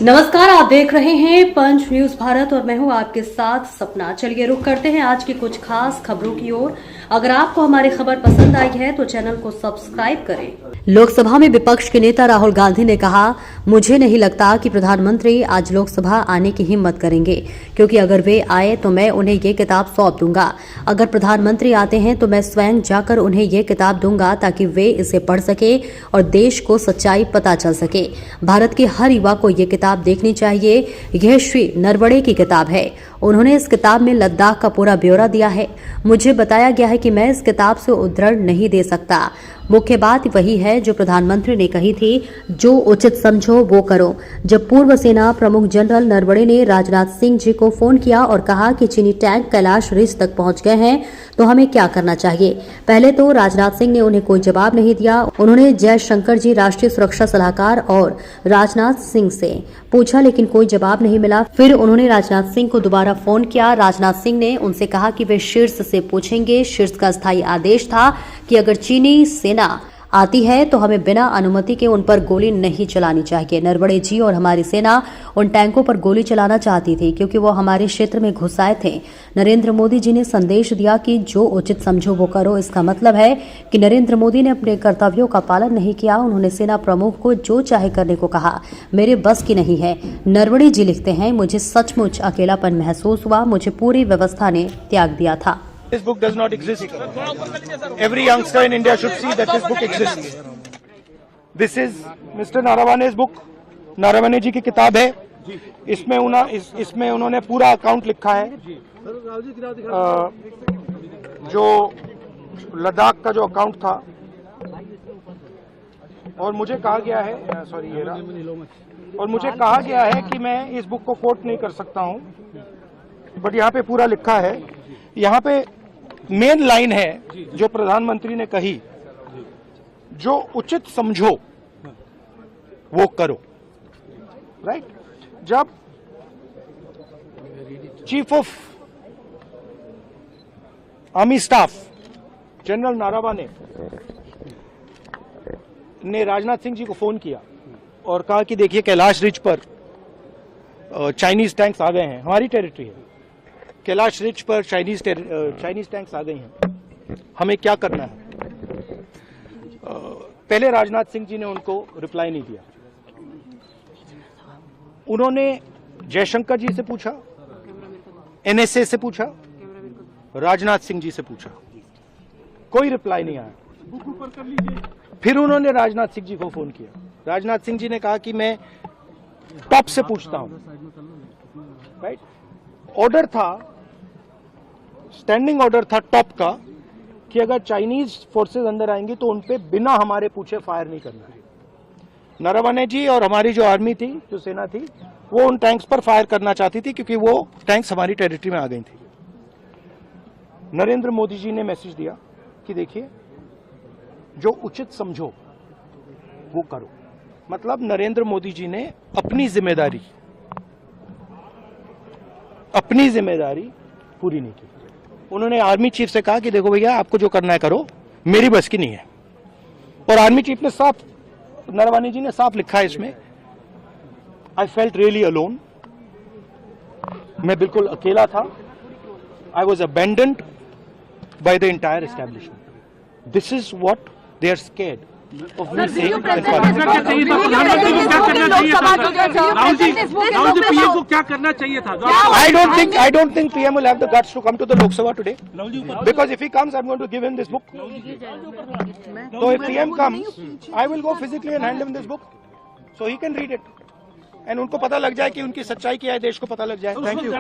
नमस्कार, आप देख रहे हैं पंच न्यूज भारत और मैं हूं आपके साथ सपना। चलिए रुक करते हैं आज की कुछ खास खबरों की ओर। अगर आपको हमारी खबर पसंद आई है तो चैनल को सब्सक्राइब करें। लोकसभा में विपक्ष के नेता राहुल गांधी ने कहा, मुझे नहीं लगता कि प्रधानमंत्री आज लोकसभा आने की हिम्मत करेंगे, क्योंकि अगर वे आए तो मैं उन्हें ये किताब सौंप दूंगा। अगर प्रधानमंत्री आते हैं तो मैं स्वयं जाकर उन्हें ये किताब दूंगा ताकि वे इसे पढ़ सके और देश को सच्चाई पता चल सके। भारत के हर युवा को ये किताब देखनी चाहिए। यह श्री नरवणे की किताब है। उन्होंने इस किताब में लद्दाख का पूरा ब्यौरा दिया है। मुझे बताया गया है कि मैं इस किताब से उद्धरण नहीं दे सकता। मुख्य बात वही है जो प्रधानमंत्री ने कही थी, जो उचित समझो वो करो। जब पूर्व सेना प्रमुख जनरल नरवणे ने राजनाथ सिंह जी को फोन किया और कहा कि चीनी टैंक कैलाश रिज तक पहुंच गए हैं तो हमें क्या करना चाहिए, पहले तो राजनाथ सिंह ने उन्हें कोई जवाब नहीं दिया। उन्होंने जयशंकर जी, राष्ट्रीय सुरक्षा सलाहकार, और राजनाथ सिंह से पूछा लेकिन कोई जवाब नहीं मिला। फिर उन्होंने राजनाथ सिंह को दोबारा फोन किया। राजनाथ सिंह ने उनसे कहा कि वे शीर्ष से पूछेंगे। शीर्ष का स्थायी आदेश था कि अगर चीनी सेना आती है तो हमें बिना अनुमति के उन पर गोली नहीं चलानी चाहिए। नरवणे जी और हमारी सेना उन टैंकों पर गोली चलाना चाहती थी क्योंकि वो हमारे क्षेत्र में घुस आए थे। नरेंद्र मोदी जी ने संदेश दिया कि जो उचित समझो वो करो। इसका मतलब है कि नरेंद्र मोदी ने अपने कर्तव्यों का पालन नहीं किया। उन्होंने सेना प्रमुख को जो चाहे करने को कहा। मेरे बस की नहीं है। नरवणे जी लिखते हैं, मुझे सचमुच अकेलापन महसूस हुआ। मुझे पूरी व्यवस्था ने त्याग दिया था। This book does not exist. Every youngster in India should see that this book exists. This is Mr. Naravwane's book. Naravane जी की किताब है। इसमें उन्होंने पूरा अकाउंट लिखा है। जो लद्दाख का जो अकाउंट था, और मुझे कहा गया है, और मुझे कहा गया है कि मैं इस बुक को कोट नहीं कर सकता हूं, बट यहाँ पे पूरा लिखा है। यहाँ पे मेन लाइन है जो प्रधानमंत्री ने कही, जो उचित समझो वो करो। राइट? जब chief of army staff general Naravane ने राजनाथ सिंह जी को फोन किया और कहा कि देखिए कैलाश रिज पर चाइनीज टैंक्स आ गए हैं, हमारी टेरिटरी है, कैलाश रिज पर चाइनीज टैंक्स आ गई हैं, हमें क्या करना है। पहले राजनाथ सिंह जी ने उनको रिप्लाई नहीं दिया। उन्होंने जयशंकर जी से पूछा, एनएसए से पूछा, राजनाथ सिंह जी से पूछा, कोई रिप्लाई नहीं आया। फिर उन्होंने राजनाथ सिंह जी को फोन किया। राजनाथ सिंह जी ने कहा कि मैं टॉप से पूछता हूं। राइट? ऑर्डर था, स्टैंडिंग ऑर्डर था टॉप का, कि अगर चाइनीज फोर्सेस अंदर आएंगी तो उन पे बिना हमारे पूछे फायर नहीं करना है। नरवणे जी और हमारी जो आर्मी थी, जो सेना थी, वो उन टैंक्स पर फायर करना चाहती थी क्योंकि वो टैंक्स हमारी टेरिटरी में आ गई थी। नरेंद्र मोदी जी ने मैसेज दिया कि देखिए, जो उचित समझो वो करो। मतलब नरेंद्र मोदी जी ने अपनी जिम्मेदारी पूरी नहीं की। उन्होंने आर्मी चीफ से कहा कि देखो भैया, आपको जो करना है करो, मेरी बस की नहीं है। और आर्मी चीफ ने साफ, नरवणे जी ने साफ लिखा है इसमें, आई फेल्ट रियली अलोन। मैं बिल्कुल अकेला था। I was abandoned by the entire establishment. This is what they are scared of me saying that प्रधानमंत्री को क्या करना चाहिए था? राहुल जी पीएम को क्या करना चाहिए था? I don't think PM will have the guts to come to the Lok Sabha today, because if he comes, I'm going to give him this book. So if PM comes, I will go physically and hand him this book so he can read it, and उनको पता लग जाए कि उनकी सच्चाई क्या है, देश को पता लग जाए। Thank you.